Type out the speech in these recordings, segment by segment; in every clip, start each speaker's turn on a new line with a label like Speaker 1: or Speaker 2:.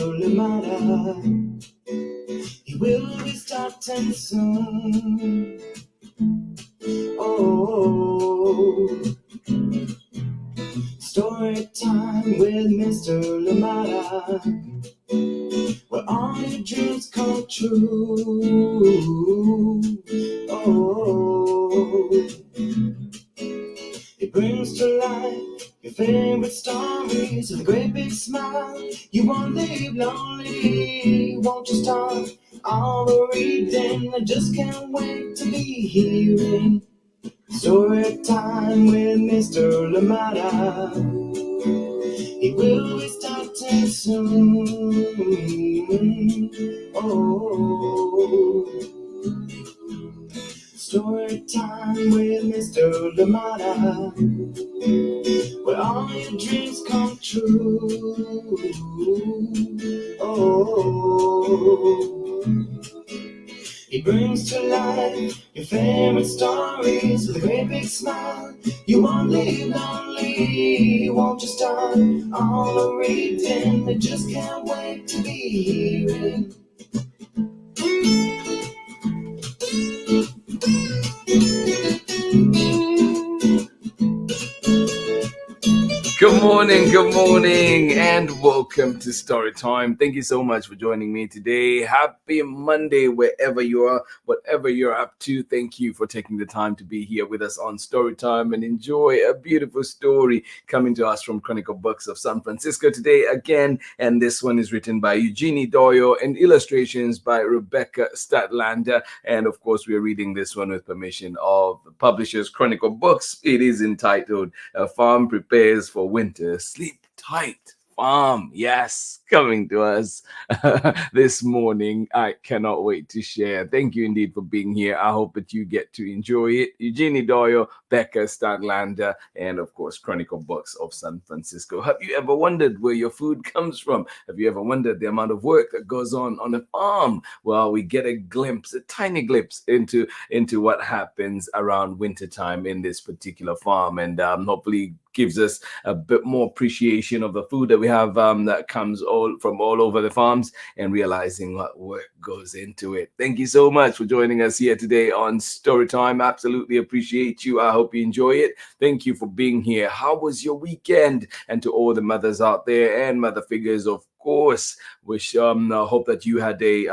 Speaker 1: Limata. He will be starting soon. Oh, story time with Mr. Limata, where all your dreams come true. Oh, it brings to life your favorite stories with a great big smile. You won't leave lonely, won't you start all the reading? I just can't wait to be hearing story time with Mr. Limata. He will be starting soon. Oh, story time with Mr. Limata, where all your dreams come true. Oh, he brings to life your favorite stories with a great big smile. You won't leave lonely, won't you start all the reading? I just can't wait to be hearing. Good morning, and welcome to Story Time. Thank you so much for joining me today. Happy Monday, wherever you are, whatever you're up to. Thank you for taking the time to be here with us on Story Time and enjoy a beautiful story coming to us from Chronicle Books of San Francisco today again. And this one is written by EUGENIE DOYAL and illustrations by Rebecca STADTLANDER. And of course, we are reading this one with permission of the publishers Chronicle Books. It is entitled A Farm Prepares for Winter. Sleep tight, farm. Yes, coming to us this morning. I cannot wait to share. Thank you indeed for being here. I hope that you get to enjoy it. EUGENIE DOYAL, Becca STADTLANDER, and of course, Chronicle Books of San Francisco. Have you ever wondered where your food comes from? Have you ever wondered the amount of work that goes on a farm? Well, we get a glimpse, a tiny glimpse into what happens around wintertime in this particular farm, and hopefully gives us a bit more appreciation of the food that we have that comes from all over the farms, and realizing what work goes into it. Thank you so much for joining us here today on Storytime. Absolutely appreciate you. I hope you enjoy it. Thank you for being here. How was your weekend? And to all the mothers out there and mother figures, of course, wish hope that you had a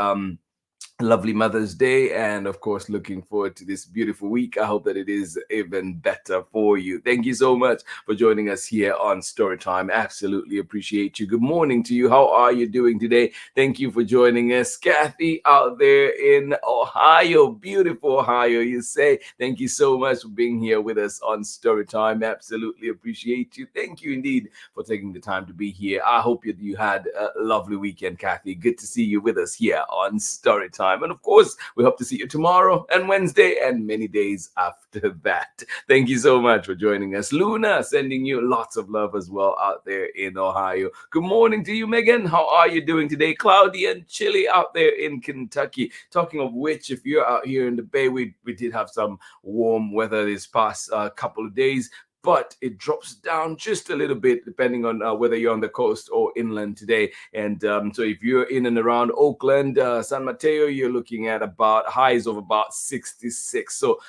Speaker 1: lovely Mother's Day, and of course looking forward to this beautiful week. I hope that it is even better for you. Thank you so much for joining us here on Storytime. Absolutely appreciate you. Good morning to you. How are you doing today? Thank you for joining us. Kathy out there in Ohio, beautiful Ohio, you say. Thank you so much for being here with us on Storytime. Absolutely appreciate you. Thank you indeed for taking the time to be here. I hope you had a lovely weekend, Kathy. Good to see you with us here on Storytime. And of course, we hope to see you tomorrow and Wednesday and many days after that. Thank you so much for joining us. Luna, sending you lots of love as well out there in Ohio. Good morning to you, Megan. How are you doing today? Cloudy and chilly out there in Kentucky. Talking of which, if you're out here in the Bay, we did have some warm weather this past couple of days, but it drops down just a little bit depending on whether you're on the coast or inland today. And so if you're in and around Oakland, San Mateo, you're looking at about highs of about 66. So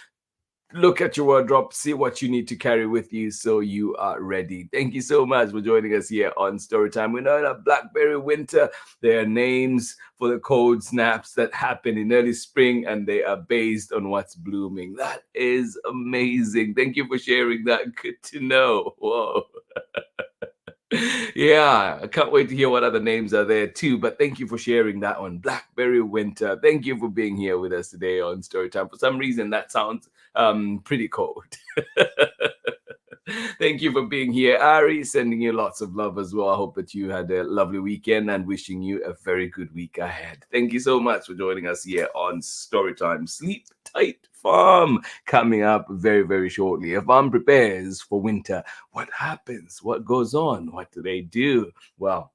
Speaker 1: look at your wardrobe, see what you need to carry with you so you are ready. Thank you so much for joining us here on Storytime. We're now in a blackberry winter. There are names for the cold snaps that happen in early spring, and they are based on what's blooming. That is amazing. Thank you for sharing that. Good to know. Whoa. Yeah, I can't wait to hear what other names are there too, but thank you for sharing that one. Blackberry Winter. Thank you for being here with us today on Storytime. For some reason, that sounds pretty cold. Thank you for being here, Ari. Sending you lots of love as well. I hope that you had a lovely weekend and wishing you a very good week ahead. Thank you so much for joining us here on Storytime. Sleep tight, farm, coming up very, very shortly. A farm prepares for winter. What happens? What goes on? What do they do? Well,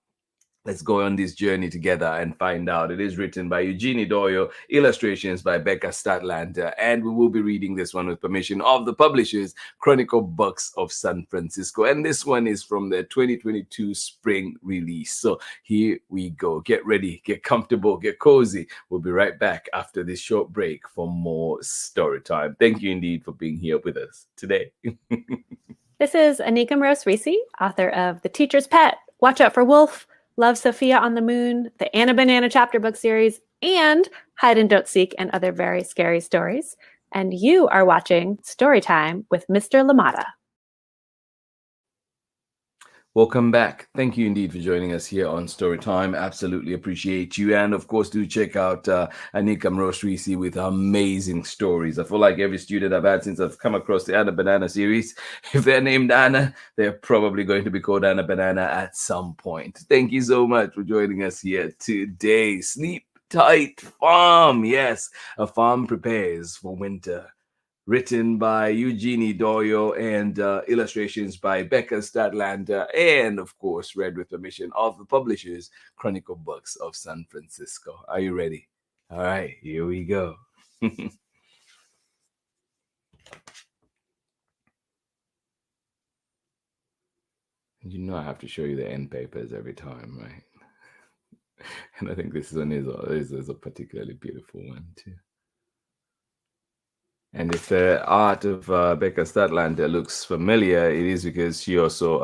Speaker 1: Let's go on this journey together and find out. It is written by Eugenie Doyle, illustrations by Becca Statlander, and we will be reading this one with permission of the publishers, Chronicle Books of San Francisco. And this one is from the 2022 spring release. So here we go. Get ready, get comfortable, get cozy. We'll be right back after this short break for more story time. Thank you indeed for being here with us today.
Speaker 2: This is Anika Mrose-Reese, author of The Teacher's Pet, Watch Out for Wolf, Love Sophia on the Moon, the Anna Banana chapter book series, and Hide and Don't Seek and other very scary stories. And you are watching Storytime with Mr. Limata.
Speaker 1: Welcome back. Thank you indeed for joining us here on Storytime. Absolutely appreciate you. And of course, do check out Anika Mrose-Reese with amazing stories. I feel like every student I've had since I've come across the Anna Banana series, if they're named Anna, they're probably going to be called Anna Banana at some point. Thank you so much for joining us here today. Sleep tight, farm. Yes, a farm prepares for winter. Written by Eugenie Doyle and illustrations by Becca Statlander, and of course, read with permission of the publishers, Chronicle Books of San Francisco. Are you ready? All right, here we go. You know I have to show you the end papers every time, right? And I think this one is a particularly beautiful one too. And if the art of Becca Statlander looks familiar, it is because she also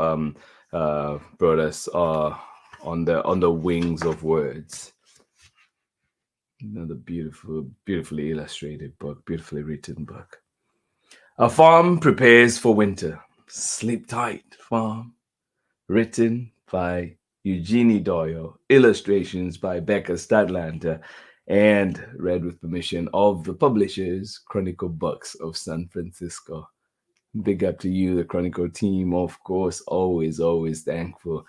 Speaker 1: brought us on the wings of words. Another beautifully illustrated book, beautifully written book. A farm prepares for winter. Sleep tight, farm. Written by Eugenie Doyle, illustrations by Becca Statlander, and read with permission of the publishers, Chronicle Books of San Francisco. Big up to you, the Chronicle team, of course, always thankful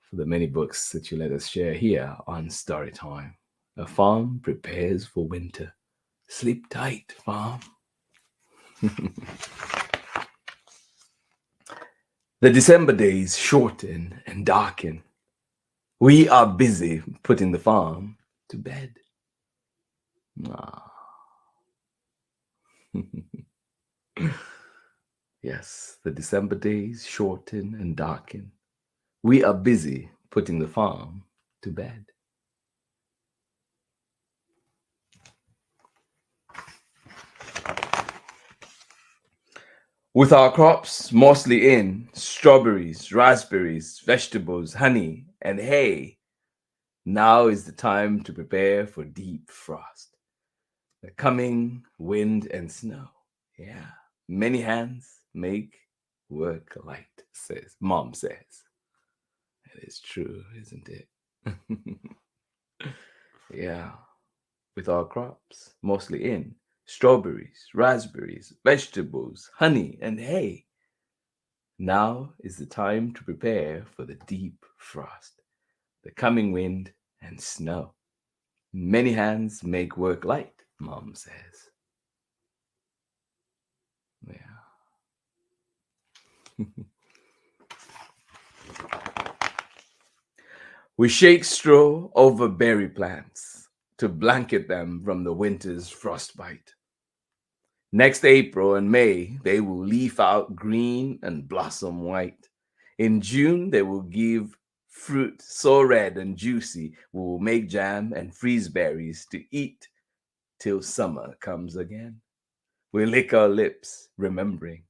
Speaker 1: for the many books that you let us share here on Storytime. A farm prepares for winter. Sleep tight, farm. The December days shorten and darken. We are busy putting the farm to bed. Yes, the December days shorten and darken. We are busy putting the farm to bed. With our crops mostly in, strawberries, raspberries, vegetables, honey, and hay, now is the time to prepare for deep frost. The coming wind and snow. Yeah, many hands make work light, Mom says. It is true, isn't it? Yeah, with our crops mostly in, strawberries, raspberries, vegetables, honey, and hay. Now is the time to prepare for the deep frost, the coming wind and snow. Many hands make work light, Mom says. Yeah. We shake straw over berry plants to blanket them from the winter's frostbite. Next April and May, they will leaf out green and blossom white. In June, they will give fruit so red and juicy, we will make jam and freeze berries to eat till summer comes again. We lick our lips, remembering.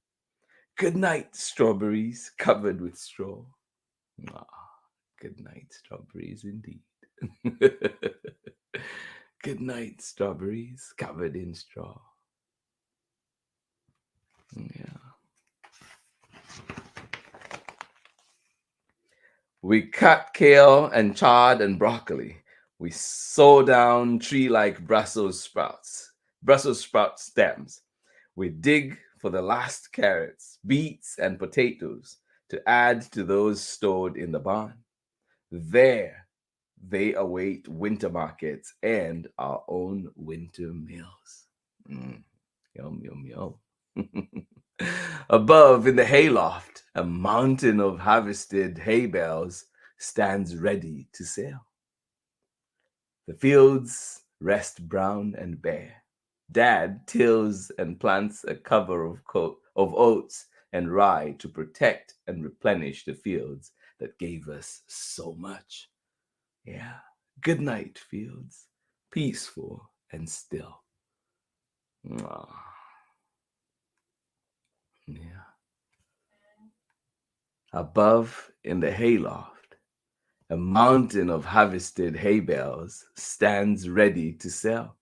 Speaker 1: Good night, strawberries covered with straw. Good night, strawberries, indeed. Good night, strawberries covered in straw. Yeah. We cut kale and chard and broccoli. We sow down tree-like Brussels sprout stems. We dig for the last carrots, beets, and potatoes to add to those stored in the barn. There, they await winter markets and our own winter meals. Yum, yum, yum. Above in the hayloft, a mountain of harvested hay bales stands ready to sail. The fields rest brown and bare. Dad tills and plants a cover of oats and rye to protect and replenish the fields that gave us so much. Yeah. Good night, fields, peaceful and still. Aww. Yeah. Above in the hayloft, a mountain of harvested hay bales stands ready to sell.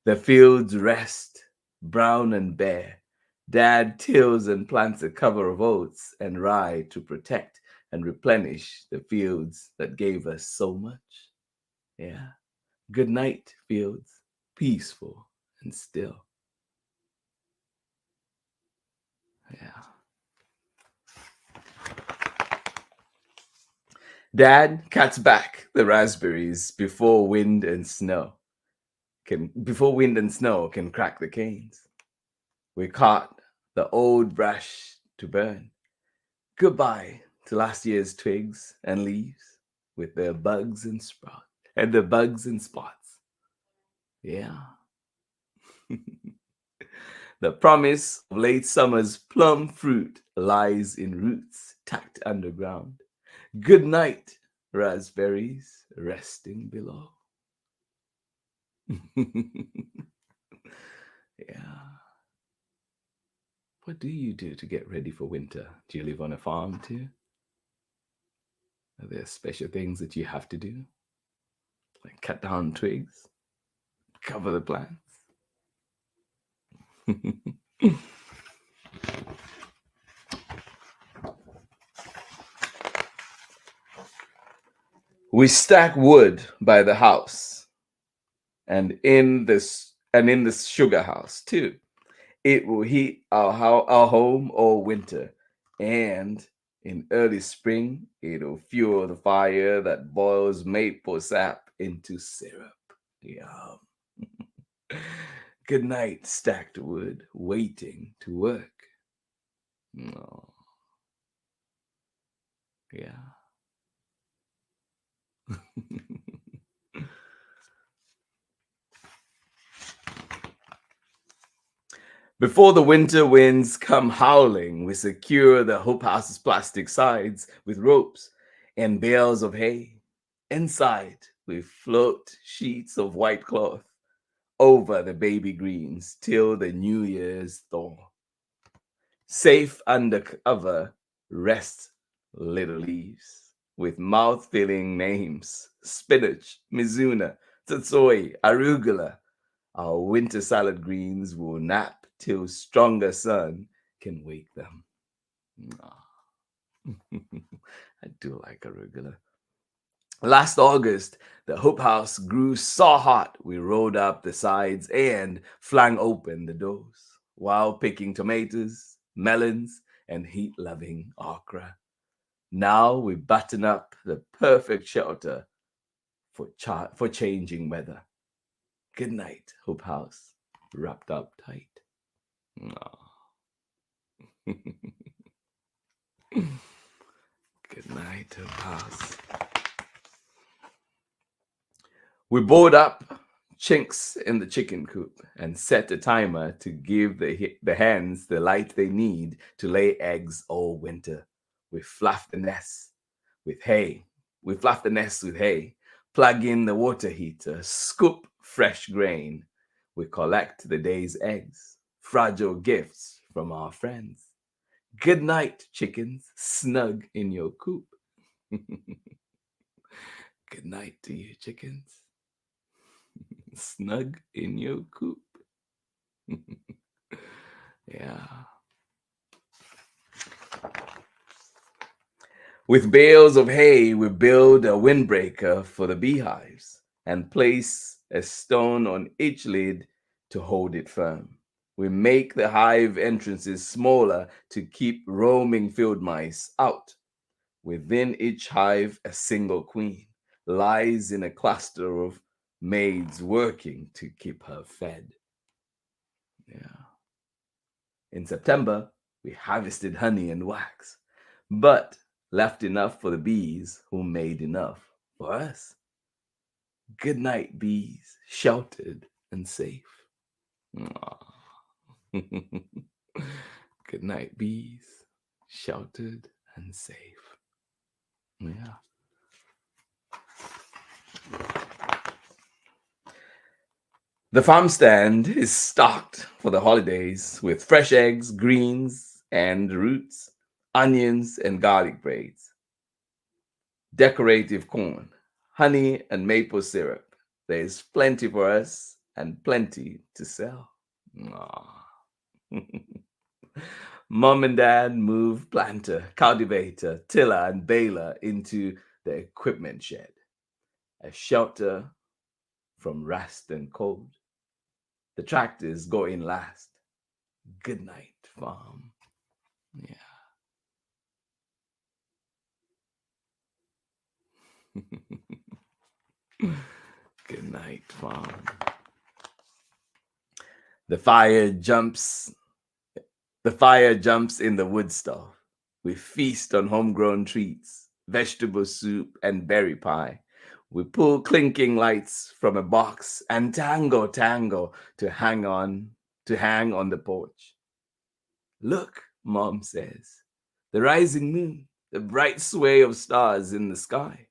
Speaker 1: The fields rest, brown and bare. Dad tills and plants a cover of oats and rye to protect and replenish the fields that gave us so much. Yeah. Good night, fields, peaceful and still. Yeah. Dad cuts back the raspberries before wind and snow can crack the canes. We caught the old brush to burn. Goodbye to last year's twigs and leaves with their bugs and spots. Yeah. The promise of late summer's plum fruit lies in roots tucked underground. Good night, raspberries resting below. Yeah. What do you do to get ready for winter? Do you live on a farm too? Are there special things that you have to do? Like cut down twigs, cover the plants? We stack wood by the house and in the sugar house too. It will heat our home all winter, and in early spring, it'll fuel the fire that boils maple sap into syrup. Yum. Good night, stacked wood, waiting to work. Oh. Yeah. Before the winter winds come howling, we secure the Hope House's plastic sides with ropes and bales of hay. Inside, we float sheets of white cloth over the baby greens till the New Year's thaw. Safe under cover rest little leaves with mouth-filling names: spinach, mizuna, tsatsoi, arugula. Our winter salad greens will nap till stronger sun can wake them. I do like arugula. Last August, the Hope House grew so hot we rolled up the sides and flung open the doors while picking tomatoes, melons, and heat-loving okra. Now we button up the perfect shelter for changing weather. Good night, Hope House, wrapped up tight. Good night, Hope House. We board up chinks in the chicken coop and set a timer to give the hens the light they need to lay eggs all winter. We fluff the nest with hay. Plug in the water heater, scoop fresh grain. We collect the day's eggs, fragile gifts from our friends. Good night, chickens, snug in your coop. Good night to you, chickens, snug in your coop. Yeah. With bales of hay, we build a windbreaker for the beehives and place a stone on each lid to hold it firm. We make the hive entrances smaller to keep roaming field mice out. Within each hive, a single queen lies in a cluster of maids working to keep her fed. Yeah. In September, we harvested honey and wax, but left enough for the bees who made enough for us. Good night, bees, sheltered and safe. Aw. Good night, bees, sheltered and safe. Yeah. The farm stand is stocked for the holidays with fresh eggs, greens, and roots, onions, and garlic braids, decorative corn, honey, and maple syrup. There's plenty for us and plenty to sell. Aw. Mom and Dad moved planter, cultivator, tiller, and baler into the equipment shed, a shelter from rust and cold. The tractors go in last. Good night, farm. Yeah. Good night, farm. The fire jumps in the wood stove. We feast on homegrown treats, vegetable soup, and berry pie. We pull clinking lights from a box and tango to hang on the porch. Look, Mom says, the rising moon, the bright sway of stars in the sky.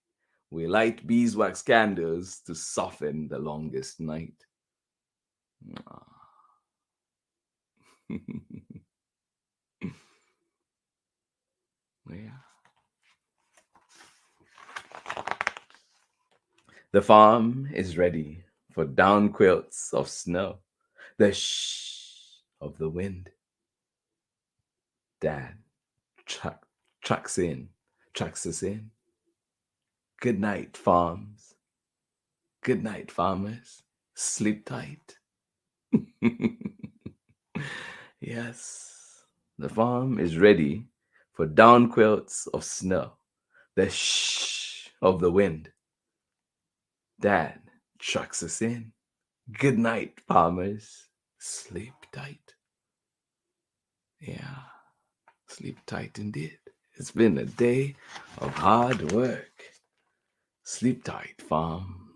Speaker 1: We light beeswax candles to soften the longest night. Yeah. The farm is ready for down quilts of snow, the shh of the wind. Dad trucks us in. Good night, farms. Good night, farmers. Sleep tight. Yes, the farm is ready for down quilts of snow, the shh of the wind. Dad trucks us in. Good night, farmers. Sleep tight. Yeah, sleep tight indeed. It's been a day of hard work. Sleep tight, farm.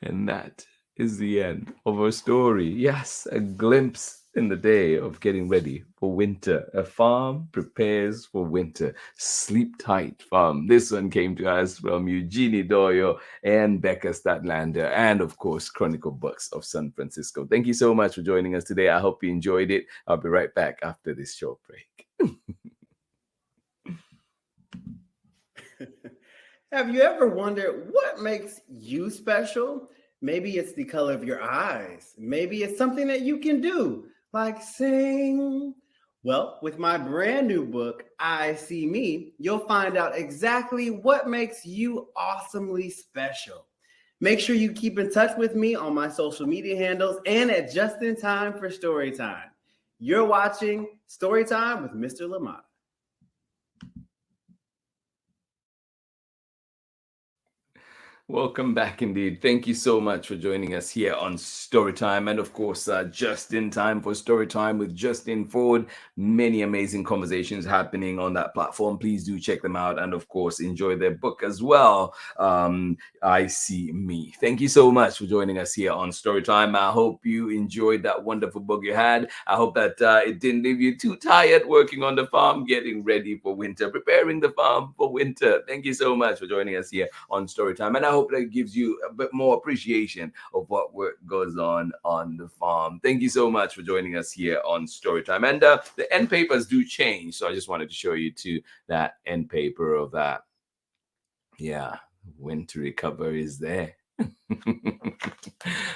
Speaker 1: And that is the end of our story. Yes, a glimpse in the day of getting ready for winter. A farm prepares for winter. Sleep tight, farm. This one came to us from EUGENIE Doyle and Becca Statlander, and of course, Chronicle Books of San Francisco. Thank you so much for joining us today. I hope you enjoyed it. I'll be right back after this short break.
Speaker 3: Have you ever wondered what makes you special? Maybe it's the color of your eyes. Maybe it's something that you can do, like sing. Well, with my brand new book, I See Me, you'll find out exactly what makes you awesomely special. Make sure you keep in touch with me on my social media handles and at Just in Time for Storytime. You're watching Storytime with Mr. Limata.
Speaker 1: Welcome back indeed. Thank you so much for joining us here on Storytime. And of course, just in time for Storytime with Justin Ford. Many amazing conversations happening on that platform. Please do check them out. And of course, enjoy their book as well. I See Me. Thank you so much for joining us here on Storytime. I hope you enjoyed that wonderful book you had. I hope that it didn't leave you too tired working on the farm, getting ready for winter, preparing the farm for winter. Thank you so much for joining us here on Storytime. And I hope that gives you a bit more appreciation of what work goes on the farm. Thank you so much for joining us here on Storytime. And the end papers do change. So I just wanted to show you too that end paper of that. Yeah, wintry cover is there.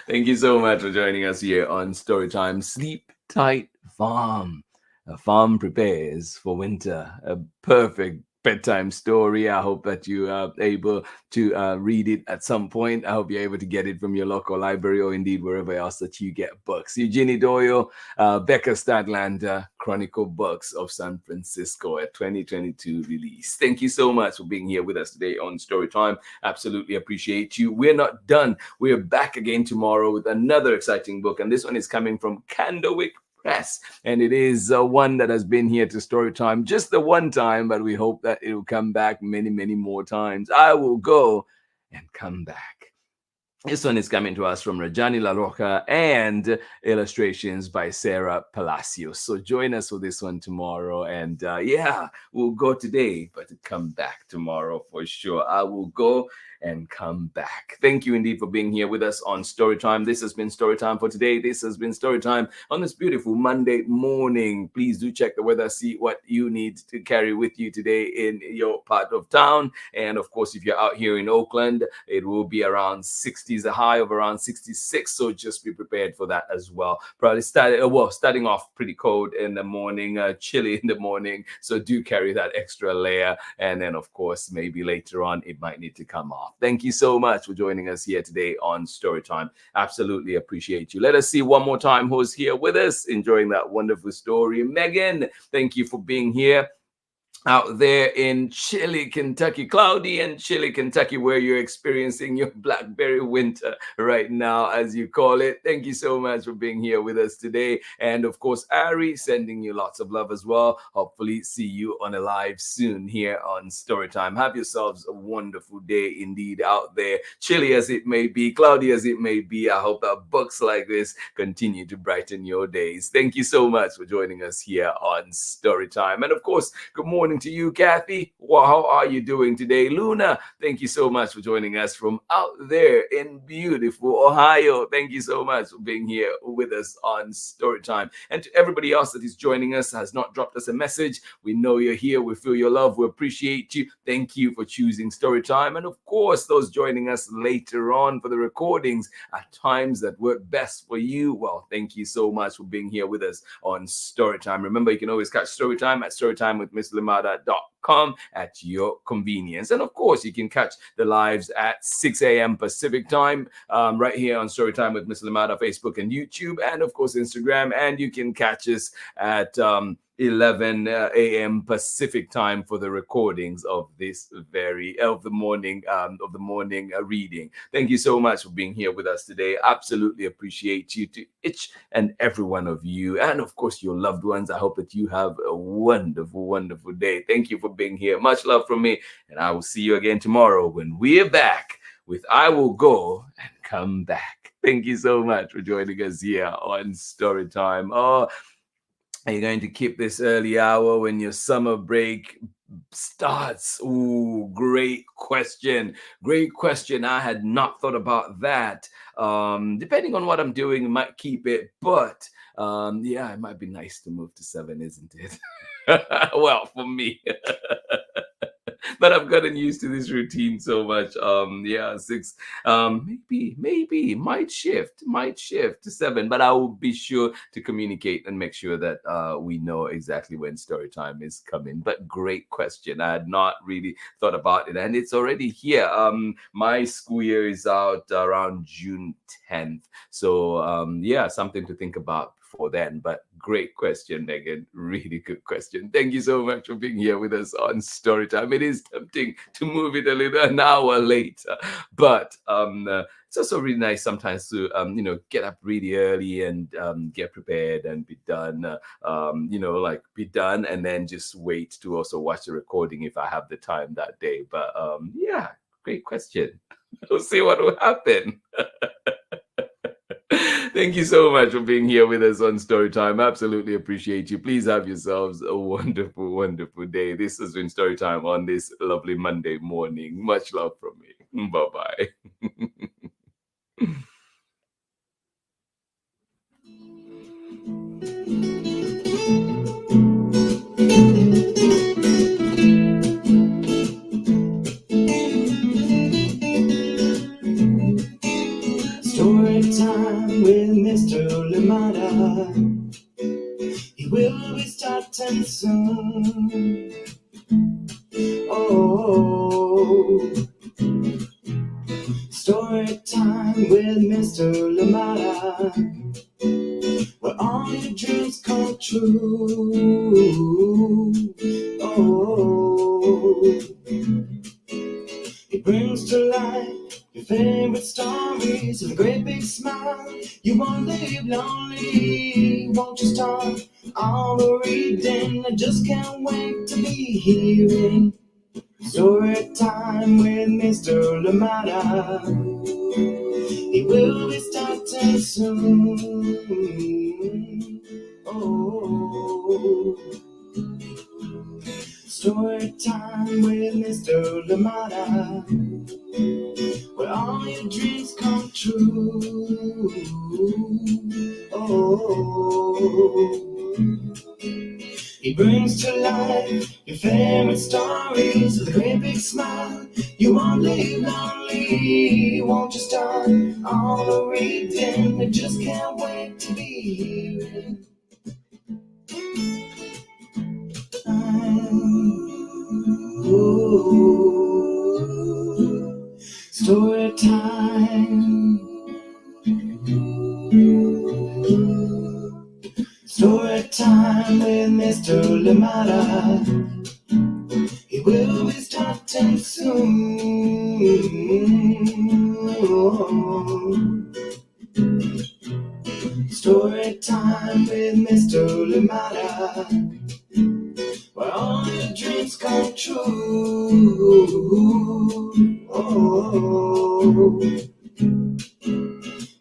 Speaker 1: Thank you so much for joining us here on Storytime. Sleep tight, farm. A farm prepares for winter. A perfect bedtime story. I hope that you are able to read it at some point. I hope you're able to get it from your local library or indeed wherever else that you get books. EUGENIE Doyle, Becca Statlander, Chronicle Books of San Francisco, a 2022 release. Thank you so much for being here with us today on Storytime. Absolutely appreciate you. We're not done. We're back again tomorrow with another exciting book, and this one is coming from Candlewick Press. And it is one that has been here to Storytime just the one time, but we hope that it will come back many, many more times. I will go and come back. This one is coming to us from Rajani La Roca and illustrations by Sarah Palacios. So join us for this one tomorrow. And yeah, we'll go today, but come back tomorrow for sure. I will go and come back. Thank you indeed for being here with us on Storytime. This has been Storytime for today. This has been Storytime on this beautiful Monday morning. Please do check the weather, see what you need to carry with you today in your part of town. And of course, if you're out here in Oakland, it will be around 60s, a high of around 66. So just be prepared for that as well. Probably starting off pretty cold in the morning, chilly in the morning. So do carry that extra layer. And then, of course, maybe later on, it might need to come off. Thank you so much for joining us here today on Storytime. Absolutely appreciate you. Let us see one more time who's here with us, enjoying that wonderful story. Megan, thank you for being here. Out there in chilly Kentucky, cloudy and chilly Kentucky, where you're experiencing your blackberry winter right now, as you call it. Thank you so much for being here with us today. And of course, Ari, sending you lots of love as well. Hopefully see you on a live soon here on Storytime. Have yourselves a wonderful day indeed out there. Chilly as it may be, cloudy as it may be, I hope that books like this continue to brighten your days. Thank you so much for joining us here on Storytime. And of course, good morning to you, Kathy. Well, how are you doing today? Luna, thank you so much for joining us from out there in beautiful Ohio. Thank you so much for being here with us on Storytime. And to everybody else that is joining us, has not dropped us a message, we know you're here. We feel your love. We appreciate you. Thank you for choosing Storytime. And of course, those joining us later on for the recordings at times that work best for you, well, thank you so much for being here with us on Storytime. Remember, you can always catch Storytime at Storytime with Miss Limata.com at your convenience. And of course, you can catch the lives at 6 a.m. Pacific time right here on Storytime with Miss Limata, Facebook and YouTube, and of course, Instagram. And you can catch us at 11 a.m. Pacific time for the recordings of this of the morning reading. Thank you so much for being here with us today. Absolutely appreciate you, to each and every one of you, and of course your loved ones. I hope that you have a wonderful, wonderful day. Thank you for being here. Much love from me, and I will see you again tomorrow when we're back with I Will Go and Come Back. Thank you so much for joining us here on Storytime. Oh, are you going to keep this early hour when your summer break starts? Ooh, great question. Great question. I had not thought about that. Depending on what I'm doing, I might keep it, but yeah, it might be nice to move to 7, isn't it? Well, for me. But I've gotten used to this routine so much. Yeah, 6, maybe might shift to 7, but I will be sure to communicate and make sure that we know exactly when Storytime is coming. But great question. I had not really thought about it, and it's already here. My school year is out around June 10th. So yeah, something to think about before then. But great question, Megan. Really good question. Thank you so much for being here with us on Storytime. It is tempting to move it a little an hour later, but it's also really nice sometimes to get up really early and get prepared and be done. Be done and then just wait to also watch the recording if I have the time that day. But yeah, great question. We'll see what will happen. Thank you so much for being here with us on Storytime. Absolutely appreciate you. Please have yourselves a wonderful, wonderful day. This has been Storytime on this lovely Monday morning. Much love from me. Bye-bye.
Speaker 4: Storytime with Mr. Limata. He will be starting soon. Oh, Storytime with Mr. Limata, where all your dreams come true. Oh, he brings to life your favorite stories with a great big smile. You won't live lonely won't you start all the reading? I just can't wait to be hearing story time with Mr. Limata. He will be starting soon. Oh, story time with Mr. Limata, where all your dreams come true. Oh, he brings to life your favorite stories with a great big smile. You won't live lonely, won't you start all the reading? I just can't wait to be hearing. Ooh, story time. Story time with Mr. Limata. He will be starting soon. Story time with Mr. Limata, where all your dreams come true. Oh,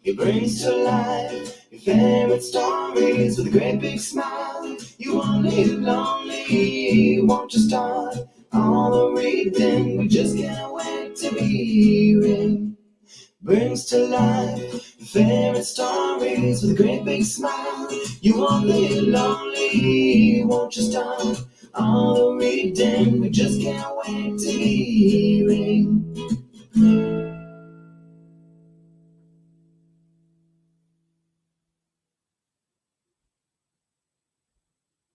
Speaker 4: he brings to life your favorite stories with a great big smile. You won't live lonely, won't you start all the reading? We just can't wait to be hearing. Brings to life your favorite stories with a great big smile. You won't live lonely, won't you start all the reading? We just can't wait to be hearing.